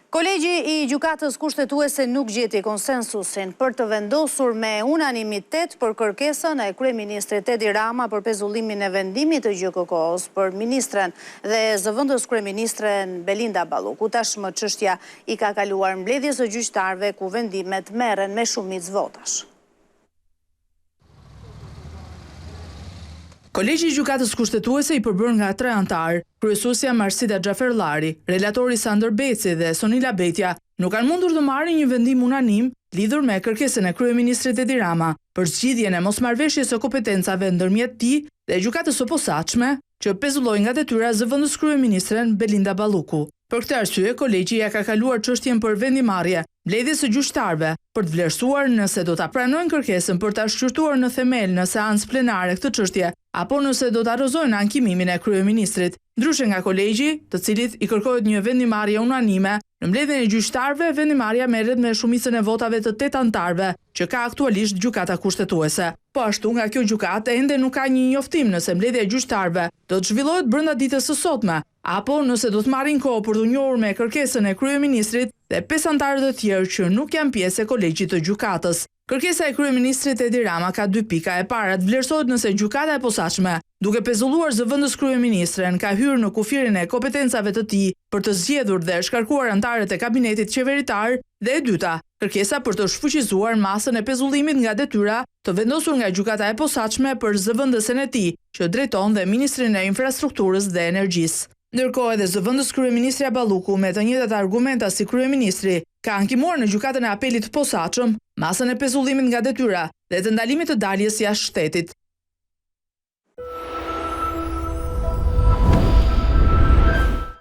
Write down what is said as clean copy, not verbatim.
Kolegji I gjykatës kushtetuese nuk gjeti konsensusin për të vendosur me unanimitet për kërkesën e kryeministrit Edi Rama për pezullimin e vendimit të GJKK-s për ministren dhe zëvendës kryeministren Belinda Balluku. Tashmë çështja I ka kaluar mbledhjes së gjyqtarëve ku vendimet merren me shumicë votash. Kolegji I gjykatës kushtetuese I përbër nga 3 anëtar, kryesuesja Marsida Xhaferllari, relatori Sander Beci dhe Sonila Betja, nuk kanë mundur të marrin një vendim unanim lidhur me kërkesën e kryeministrit Edi Rama për zgjidhjen e mosmarrveshjes së kompetencave ndërmjet tij dhe gjykatës së posaçme që pezulloi nga detyra zëvendës kryeministren Belinda Balluku. Për këtë arsye, kolegji ja ka kaluar çështjen për vendimarrje mbledhjes së gjyqtarëve për të vlerësuar nëse do ta pranojnë kërkesën për ta shqyrtuar në themel në seancë plenare këtë çështje apo nëse do ta arrozojnë ankimimin e kryeministrit. Ndryshe nga kolegji, të cilit I kërkohet një vendimarrje unanime, në mbledhjen e gjyqtarëve vendimarrja merret me shumicën e votave të 8 anëtarëve, që ka aktualisht gjykata kushtetuese. Po ashtu nga kjo gjykatë ende nuk ka një njoftim nëse mbledhja e gjyqtarëve do të zhvillohet brenda ditës së sotme, apo nëse do të marrin kohë për të njohur me kërkesën e kryeministrit dhe 5 anëtarë të tjerë që nuk janë pjesë e kolegjit të gjykatës. Kërkesa e kryeministrit Edi Rama ka 2 pika. E para të vlerësohet nëse gjykata e posaçme, duke pezulluar zëvendës kryeministren, ka hyrë në kufirin e kompetencave të tij për të zgjedhur dhe shkarkuar anëtarët e kabinetit qeveritar, dhe e dyta, kërkesa për të shfuqizuar masën e pezullimit nga detyra të vendosur nga gjykata e posaçme për zëvendësen e tij, që drejton dhe ministrin e infrastrukturës dhe energjisë. Ndërkohë edhe zëvendës kryeministrja Balluku me të njëjtat argumenta si kryeministri ka ankimuar në gjykatën e apelit të posaçëm masën e pezullimit nga detyra dhe të ndalimit të daljes jashtë shtetit.